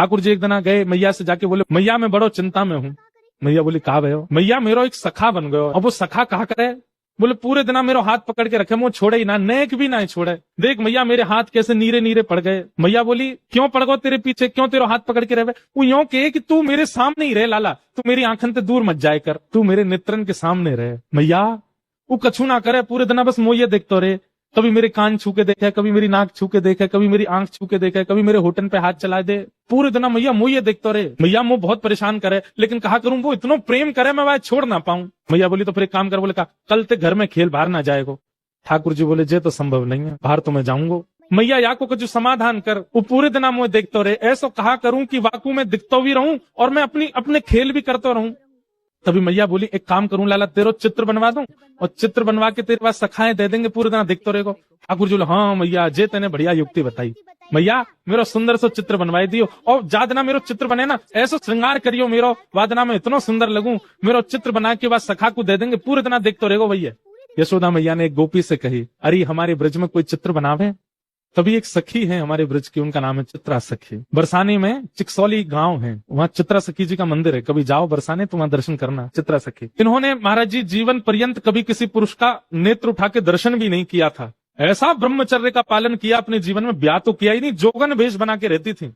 ठाकुर जी एक दिन गए मैया से जाके बोले, मैया मैं बड़ो चिंता में हूँ। मैया बोली कहा भयो? मैया मेरो एक सखा बन गयो। अब वो सखा कहा करे? बोले पूरे दिन मेरो हाथ पकड़ के रखे, वो छोड़े ही ना, नेक भी ना छोड़े। देख मैया मेरे हाथ कैसे नीरे नीरे पड़ गए। मैया बोली क्यों पड़ गो तेरे पीछे, क्यों तेरे हाथ पकड़ के रहे? वो यूं कहे कि तू मेरे सामने ही रहे लाला, तू मेरी आंखन से दूर मत जाए कर, तू मेरे नेत्रन के सामने रहे। मैया वो कछु ना करे, पूरे दिन बस मोये देखते रहे, कभी मेरे कान छू के देखे, कभी मेरी नाक छू के देखे, कभी मेरी आंख छू के देखे, कभी मेरे होठन पे हाथ चला दे, पूरे दिन मैया मोये देखते रहे। मैया मुझे बहुत परेशान करे, लेकिन कहा करूं वो इतना प्रेम करे मैं वह छोड़ ना पाऊं। मैया बोली तो फिर एक काम कर। बोले कहा कल ते घर में खेल बाहर ना जाएगो। ठाकुर जी बोले जे तो संभव नहीं है, बाहर तो मैं जाऊंगा। मैया या को कुछ समाधान कर। वो पूरे दिन मुझे देखते रहे, ऐसा कहा करूं कि वाकू में दिखतो भी रहूं और मैं अपने खेल भी करता रहूं। तभी मैया बोली एक काम करूं लाला, तेरो चित्र बनवा दूं और चित्र बनवा के तेरे पास सखाएं दे देंगे, पूरे दिन देखते रहेगो। ठाकुर जी बोले हाँ मैया जे तेने बढ़िया युक्ति बताई। मैया मेरो सुंदर सो चित्र बनवाई दियो और जादना मेरो चित्र बने ना ऐसा श्रृंगार करियो मेरो, वादना में इतना सुंदर लगूं, मेरो चित्र बना के बाद सखा को दे देंगे, पूरे दिन देखते रहेगो भैया। यशोदा मैया ने एक गोपी से कही, अरे हमारे ब्रज में कोई चित्र बनावे। तभी एक सखी है हमारे ब्रज की, उनका नाम है चित्रा सखी। बरसाने में चिकसौली गांव है, वहाँ चित्रा सखी जी का मंदिर है, कभी जाओ बरसाने तो वहाँ दर्शन करना। चित्रा सखी इन्होंने महाराज जी जीवन पर्यंत कभी किसी पुरुष का नेत्र उठा के दर्शन भी नहीं किया था। ऐसा ब्रह्मचर्य का पालन किया अपने जीवन में, ब्याह तो किया ही नहीं, जोगन भेष बना के रहती थी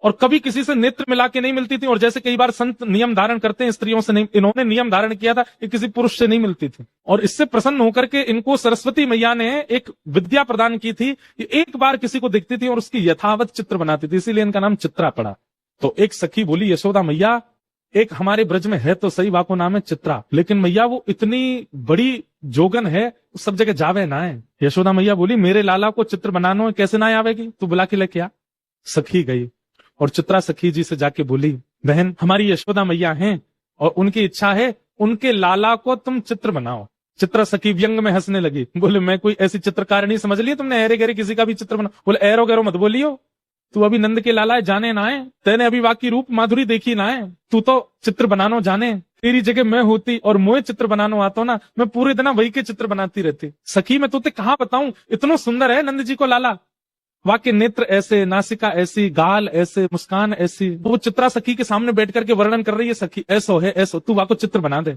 और कभी किसी से नेत्र मिला के नहीं मिलती थी। और जैसे कई बार संत नियम धारण करते हैं स्त्रियों से, नहीं, इन्होंने नियम धारण किया था कि किसी पुरुष से नहीं मिलती थी। और इससे प्रसन्न होकर के इनको सरस्वती मैया ने एक विद्या प्रदान की थी, एक बार किसी को दिखती थी और उसकी यथावत चित्र बनाती थी, इसीलिए इनका नाम चित्रा पड़ा। तो एक सखी बोली, यशोदा मैया एक हमारे ब्रज में है तो सही, वाको नाम है चित्रा, लेकिन मैया वो इतनी बड़ी जोगन है, सब जगह जावे ना है। यशोदा मैया बोली मेरे लाला को चित्र बनाना कैसे ना आवेगी, तू बुला के लेके आ। सखी गई और चित्रा सखी जी से जाके बोली, बहन हमारी यशोदा मैया हैं और उनकी इच्छा है उनके लाला को तुम चित्र बनाओ। चित्रा सखी व्यंग में हंसने लगी, बोले मैं कोई ऐसी चित्रकारिणी समझ ली तुमने, एरे गहरे किसी का भी चित्र बनाओ। बोले एरो गहरो मत बोलियो, तू अभी नंद के लाला जाने ना है, तेने अभी बाकी रूप माधुरी देखी ना है, तू तो चित्र बनानो जाने। तेरी जगह मैं होती और मोए चित्र बनानो आता ना, मैं पूरे दिन वही के चित्र बनाती रहती। सखी मैं तुझे कहाँ बताऊं, इतना सुंदर है नंद जी को लाला, वाके नेत्र ऐसे, नासिका ऐसी, गाल ऐसे, मुस्कान ऐसी। तो वो चित्रा सखी के सामने बैठ करके वर्णन कर रही है, सखी ऐसो है ऐसो, तू वाको चित्र बना दे।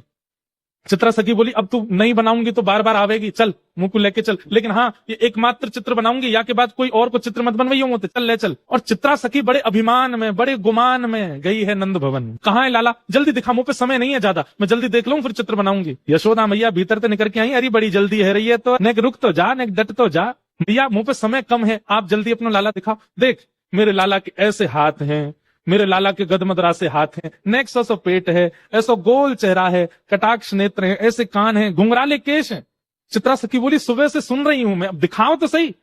चित्रा सखी बोली अब तू नहीं बनाऊंगी तो बार बार आवेगी, चल मुंह को लेके चल, लेकिन हाँ ये एकमात्र चित्र बनाऊंगी, या के बाद कोई और को चित्र मत बनवाइयो मुझे, चल ले चल। और चित्रा सखी बड़े अभिमान में, बड़े गुमान में गई है नंद भवन। कहाँ है लाला, जल्दी दिखा, मुंह पे समय नहीं है ज्यादा, मैं जल्दी देख लूं फिर चित्र बनाऊंगी। यशोदा मैया भीतर से निकल के आई, अरे बड़ी जल्दी है रही है तो नेक रुक तो जा, नेक डट तो जा। भैया मुंह पे समय कम है, आप जल्दी अपना लाला दिखाओ। देख मेरे लाला के ऐसे हाथ हैं, मेरे लाला के गदमदरा से हाथ हैं, नेक सो पेट है, ऐसा गोल चेहरा है, कटाक्ष नेत्र है, ऐसे कान है, घुंघराले केश हैं। चित्रा सखी बोली सुबह से सुन रही हूं मैं, अब दिखाओ तो सही।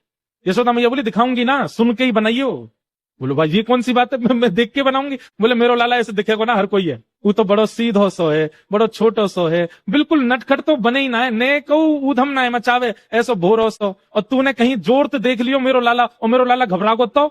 यशोदा मैया बोली दिखाऊंगी ना, सुन के ही बनाइयो। बोलो भाई ये कौन सी बात है, मैं देख के बनाऊंगी। बोले मेरो लाला ऐसे दिखेगा ना हर कोई है, वो तो बड़ो सीधो सो है, बड़ो छोटो सो है, बिल्कुल नटखट तो बने ही ना है, ने कहू उधम ना है मचावे, ऐसो भोरो सो। और तूने कहीं जोर तो देख लियो मेरो लाला, और मेरो लाला घबरा गो तो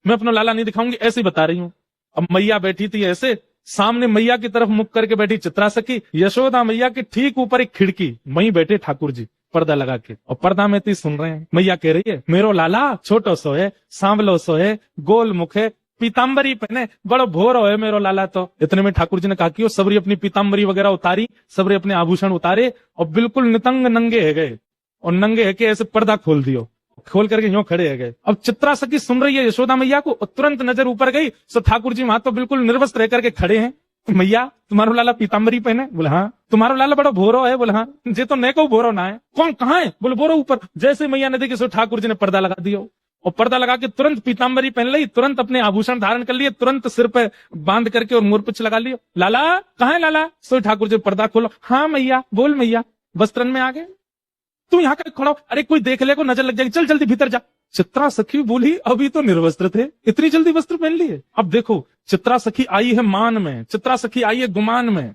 मैं अपना लाला नहीं दिखाऊंगी, ऐसे ही बता रही हूँ। अब मैया बैठी थी ऐसे, सामने मैया की तरफ मुख करके बैठी चित्रा सखी, यशोदा मैया के ठीक ऊपर एक खिड़की, वहीं बैठे ठाकुर जी पर्दा लगा के, और पर्दा में तो सुन रहे हैं। मैया कह रही है मेरो लाला छोटो सो है, सांवलो सो है, गोल मुख है, पीताम्बरी पहने, बड़ो भोरो है मेरो लाला। तो इतने में ठाकुर जी ने कहा कि सबरी अपनी पीताम्बरी वगैरह उतारी, सबरे अपने आभूषण उतारे और बिल्कुल नितंग नंगे है गए, और नंगे है के ऐसे पर्दा खोल दियो, खोल करके यूं खड़े है गए। अब चित्रा सखी सुन रही है यशोदा मैया को, तुरंत नजर ऊपर गई, सो ठाकुर जी वहां तो बिल्कुल निर्वस्त्र रह करके खड़े हैं। मैया तुम्हारो लाला पीताम्बरी पहने? बोले हाँ। तुम्हारो लाला बड़ा भोरो है? बोले हाँ। जे तो नेको भोरो ना है। कौन कहाँ है? बोले भोरो ऊपर। जैसे मैया ने देखी सो ठाकुर जी ने पर्दा लगा दिया, और पर्दा लगा के तुरंत पीताम्बरी पहन ली, तुरंत अपने आभूषण धारण कर लिए, तुरंत सिर पे बांध करके और मोरपुछ लगा लिया। लाला कहाँ है लाला? सो ठाकुर जी पर्दा खोलो। हाँ मैया, बोल मैया, वस्त्रन में आ गए, तू यहाँ का खड़ा, अरे कोई देख ले को नजर लग जाएगी, चल जल्दी भीतर जा। चित्रा सखी बोली अभी तो निर्वस्त्र थे, इतनी जल्दी वस्त्र पहन लिए? अब देखो चित्रा सखी आई है मान में, चित्रा सखी आई है गुमान में,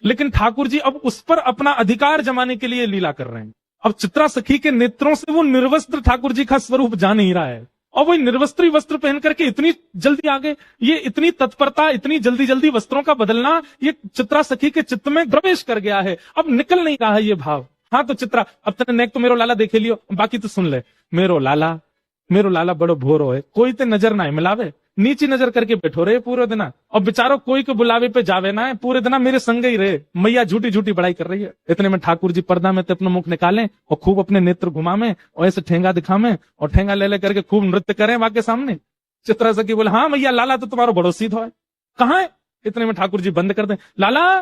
लेकिन ठाकुर जी अब उस पर अपना अधिकार जमाने के लिए लीला कर रहे हैं। अब चित्रा सखी के नेत्रों से वो निर्वस्त्र ठाकुर जी का स्वरूप जा नहीं रहा है, और वो निर्वस्त्री वस्त्र पहन करके इतनी जल्दी आ गए। ये इतनी तत्परता, इतनी जल्दी जल्दी वस्त्रों का बदलना, ये चित्रा सखी के चित्त में प्रवेश कर गया है, अब निकल नहीं रहा है ये भाव। हाँ तो चित्रा अब तक नेक तो मेरो लाला देखे लियो, बाकी तो सुन ले। मेरो लाला बड़ो भोरो है, कोई ते नजर ना मिलावे, नीची नजर करके बैठो रहे पूरे दिन, और बेचारो कोई के बुलावे पे जावे ना है, पूरे दिन मेरे संग ही रहे। मैया झूठी झूठी बड़ाई कर रही है। इतने में ठाकुर जी पर्दा में अपना मुख निकालें और खूब अपने नेत्र घुमावे और ऐसे ठेंगा दिखावे और ठेंगा ले करके खूब नृत्य करें वहां के सामने। चित्रा सखी बोले, हाँ मैया, लाला तो तुम्हारा बड़ो सीधा है, कहाँ है? इतने में ठाकुर जी बंद कर दे, लाला।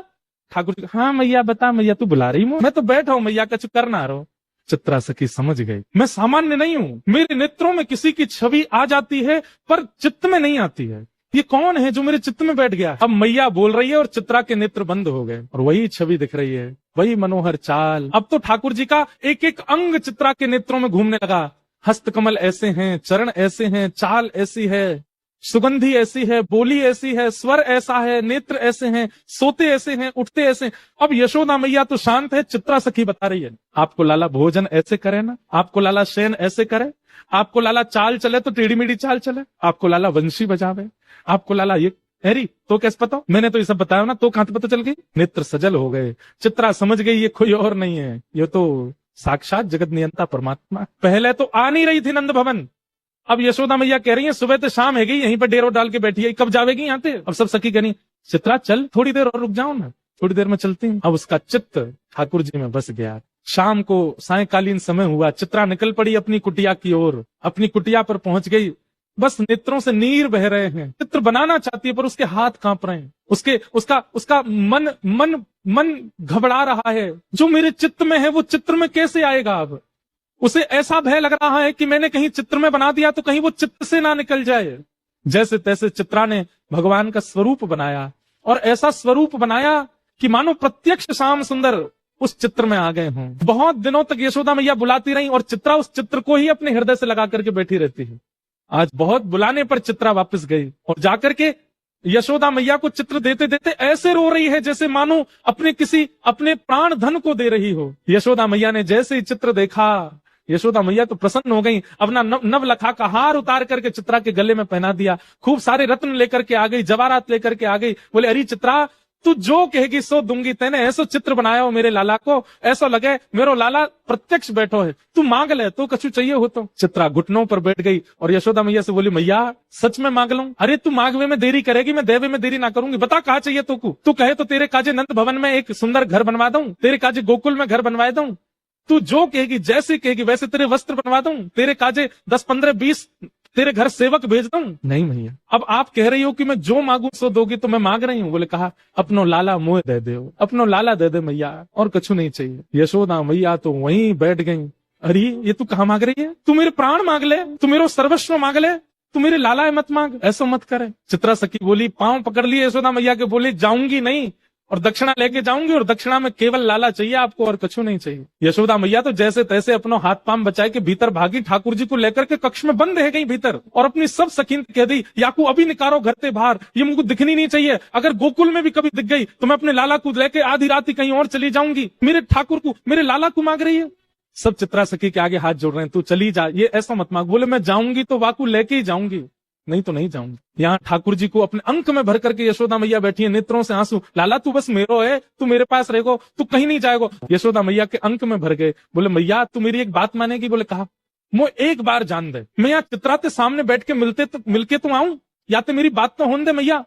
ठाकुर जी, हाँ मैया बता, मैया तू बुला रही हूँ? मैं तो बैठा हूँ मैया, कछु करना रहो। चित्रा सखी समझ गई, मैं सामान्य नहीं हूँ, मेरे नेत्रों में किसी की छवि आ जाती है पर चित्त में नहीं आती है। ये कौन है जो मेरे चित्त में बैठ गया? अब मैया बोल रही है और चित्रा के नेत्र बंद हो गए और वही छवि दिख रही है, वही मनोहर चाल। अब तो ठाकुर जी का एक एक अंग चित्रा के नेत्रों में घूमने लगा। हस्तकमल ऐसे हैं, चरण ऐसे हैं, चाल ऐसी है, सुगंधी ऐसी है, बोली ऐसी है, स्वर ऐसा है, नेत्र ऐसे हैं, सोते ऐसे हैं, उठते ऐसे हैं। अब यशोदा मैया तो शांत है, चित्रा सखी बता रही है, आपको लाला भोजन ऐसे करे ना, आपको लाला शयन ऐसे करे, आपको लाला चाल चले तो टेढ़ी मेढ़ी चाल चले, आपको लाला वंशी बजावे, आपको लाला ये हैरी तो कैसे पता? मैंने तो ये सब बताया ना, तो कहां पता चल गई? नेत्र सजल हो गए। चित्रा समझ गई ये कोई और नहीं है, ये तो साक्षात जगत नियंता परमात्मा। पहले तो आ नहीं रही थी नंद भवन, अब यशोदा मैया कह रही है सुबह तो शाम है गई, यहीं पर डेरो डाल के बैठी है, कब जावेगी यहाँ पे? अब सब सखी कह रही, चित्रा चल थोड़ी देर और रुक जाओ ना, थोड़ी देर में चलती हूँ। अब उसका चित्त ठाकुर जी में बस गया। शाम को सायकालीन समय हुआ, चित्रा निकल पड़ी अपनी कुटिया की ओर। अपनी कुटिया पर पहुंच गई, बस नेत्रों से नीर बह रहे हैं, चित्र बनाना चाहती है पर उसके हाथ कांप रहे हैं, उसका मन घबरा रहा है, जो मेरे चित्त में है वो चित्र में कैसे आएगा? अब उसे ऐसा भय लग रहा है कि मैंने कहीं चित्र में बना दिया तो कहीं वो चित्र से ना निकल जाए। जैसे तैसे चित्रा ने भगवान का स्वरूप बनाया और ऐसा स्वरूप बनाया कि मानो प्रत्यक्ष श्याम सुंदर उस चित्र में आ गए हों। बहुत दिनों तक यशोदा मैया बुलाती रही और चित्रा उस चित्र को ही अपने हृदय से लगा करके बैठी रहती है। आज बहुत बुलाने पर चित्रा वापस गई और जाकर के यशोदा मैया को चित्र देते देते ऐसे रो रही है जैसे मानो अपने प्राण धन को दे रही हो। यशोदा मैया ने जैसे ही चित्र देखा, यशोदा मैया तो प्रसन्न हो गई, अपना नवलखा का हार उतार करके चित्रा के गले में पहना दिया, खूब सारे रत्न लेकर के आ गई, जवाहरात लेकर के आ गई। बोले, अरे चित्रा तू जो कहेगी सो दूंगी, तेने ऐसो चित्र बनाया हो मेरे लाला को, ऐसा लगे मेरो लाला प्रत्यक्ष बैठो है, तू मांग ले तो कछु चाहिए हो तो। चित्रा घुटनों पर बैठ गई और यशोदा मैया से बोली, मैया सच में मांग लूं? अरे तू मांगवे में देरी करेगी, मैं देवे में देरी ना करूंगी, बता कहाँ चाहिए तू कहे तो तेरे काजे नंद भवन में एक सुंदर घर बनवा दूं, तेरे काजे गोकुल में घर बनवा दूं, तू जो कहेगी जैसे कहेगी वैसे तेरे वस्त्र बनवा दूं, तेरे काजे 10 15 20 तेरे घर सेवक भेज दूं। नहीं भैया, अब आप कह रही हो कि मैं जो मांगू सो दोगी, तो मैं मांग रही हूँ। बोले, कहा अपनो लाला मुँह दे दे, अपनो लाला दे दे मैया, और कछु नहीं चाहिए। यशोदा मैया तो वहीं बैठ गई। अरे ये तू कहाँ मांग रही है? तू मेरे प्राण मांग ले, तू मेरा सर्वस्व मांग ले, तू मेरे लाला मत मांग, ऐसा मत करे। चित्रा सखी बोली, पांव पकड़ लिए यशोदा मैया के, बोली जाऊंगी नहीं और दक्षिणा लेके जाऊंगी, और दक्षिणा में केवल लाला चाहिए आपको और कछु नहीं चाहिए। यशोदा मैया तो जैसे तैसे अपनो हाथ पांव बचाए के भीतर भागी, ठाकुर जी को लेकर के कक्ष में बंद रह गई भीतर, और अपनी सब सखीन कह दी, याकू अभी निकारो घर से बाहर, ये मुझको दिखनी नहीं चाहिए, अगर गोकुल में भी कभी दिख गई तो मैं अपने लाला को लेके आधी रात कहीं और चली जाऊंगी, मेरे ठाकुर को मेरे लाला को मांग रही है। सब चित्रा सखी के आगे हाथ जोड़ रहे हैं, तू चली जा, ये ऐसा मत मांग। बोले, मैं जाऊंगी तो वाकू लेके ही जाऊंगी, नहीं तो नहीं जाऊंगी। यहाँ ठाकुर जी को अपने अंक में भर करके यशोदा मैया बैठी है, नेत्रों से आंसू, लाला तू बस मेरो है, तू मेरे पास रहेगो, तू कहीं नहीं जाएगो। यशोदा मैया के अंक में भर गए। बोले, मैया तू मेरी एक बात मानेगी? बोले, कहा, मैं एक बार जान दे, मैं यहाँ चित्रा के सामने बैठ के मिलके तो आऊं, या तो मेरी बात तो होने दे मैया,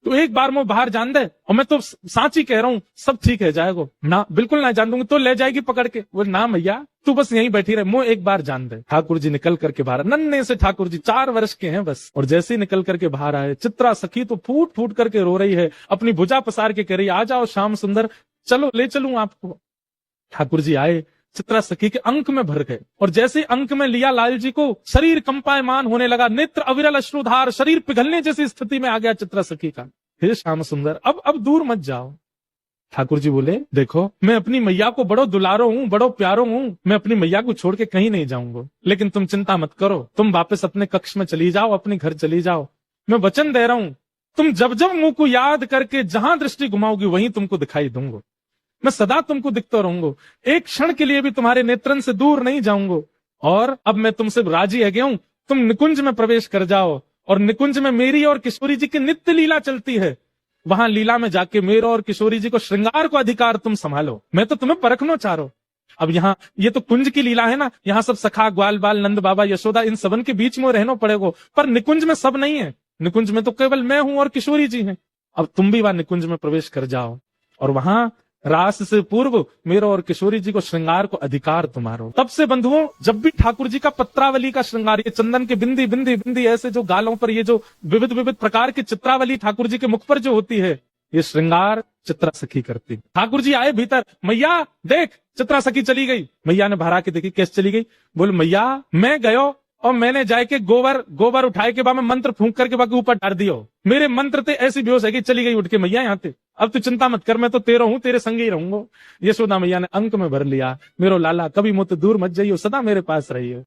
तो एक बार मैं बाहर जान दे, और मैं तो साची कह रहा हूँ सब ठीक है जाएगो ना, बिल्कुल ना जान दूंगी, तो ले जाएगी पकड़ के। बोले, ना मैया तू बस यहीं बैठी रहे, मुझे एक बार जान दे। ठाकुर जी निकल करके बाहर, नन्हे से ठाकुर जी 4 वर्ष के हैं बस, और जैसे ही निकल करके बाहर आए, चित्रा सखी तो फूट फूट करके रो रही है, अपनी भुजा पसार के कह रही, आ जाओ श्याम सुंदर, चलो ले चलूं आपको। ठाकुर जी आए, चित्रा सखी के अंक में भर गए, और जैसे अंक में लिया लाल जी को, शरीर कंपायमान होने लगा, नेत्र अविरल अश्रुधार, शरीर पिघलने जैसी स्थिति में आ गया चित्रा सखी का। हे श्याम सुंदर, अब दूर मत जाओ। ठाकुर जी बोले, देखो मैं अपनी मैया को बड़ो दुलारो हूँ, बड़ो प्यारो हूँ, मैं अपनी मैया को छोड़ के कहीं नहीं जाऊंगा, लेकिन तुम चिंता मत करो, तुम वापस अपने कक्ष में चली जाओ, अपने घर चली जाओ, मैं वचन दे रहा हूँ, तुम जब जब मुंह को याद करके जहां दृष्टि घुमाओगी वहीं तुमको दिखाई दूंगा, मैं सदा तुमको दिखता रहूंगा, एक क्षण के लिए भी तुम्हारे नेत्रन से दूर नहीं जाऊंगा। और अब मैं तुमसे राजी है गया हूं, तुम निकुंज में प्रवेश कर जाओ, और निकुंज में मेरी और किशोरी जी की नित्य लीला चलती है, वहां लीला में जाके मेरा और किशोरी जी को श्रृंगार को अधिकार तुम संभालो, मैं तो तुम्हें परखना चाह रहा हूं। अब यहाँ ये तो कुंज की लीला है ना, यहाँ सब सखा ग्वाल बाल नंद बाबा यशोदा इन सबन के बीच में रहना पड़ेगा, पर निकुंज में सब नहीं है, निकुंज में तो केवल मैं हूं और किशोरी जी हैं। अब तुम भी वहां निकुंज में प्रवेश कर जाओ और वहां रास से पूर्व मेरा और किशोरी जी को श्रृंगार को अधिकार तुम्हारो। तब से बंधुओं जब भी ठाकुर जी का पत्रावली का श्रृंगार, ये चंदन के बिंदी बिंदी बिंदी ऐसे जो गालों पर ये जो विविध विविध प्रकार की चित्रावली ठाकुर जी के मुख पर जो होती है, ये श्रृंगार चित्रा सखी करती। ठाकुर जी आए भीतर, मैया देख चित्रा सखी चली गई। मैया ने भरा के देखी, कैसे चली गई? बोल मैया मैं गयो और मैंने जाके गोबर उठाए के बाद में मंत्र फूंक करके बाकी ऊपर डाल दियो। मेरे मंत्र थे ऐसी बेहोश है कि चली गई उठ के मैया यहाँ थे। अब तू चिंता मत कर, मैं तो तेरा हूँ, तेरे संग ही रहूंगा। यशोदा मैया ने अंक में भर लिया, मेरो लाला कभी मुझसे दूर मत जाइयो, सदा मेरे पास रहियो।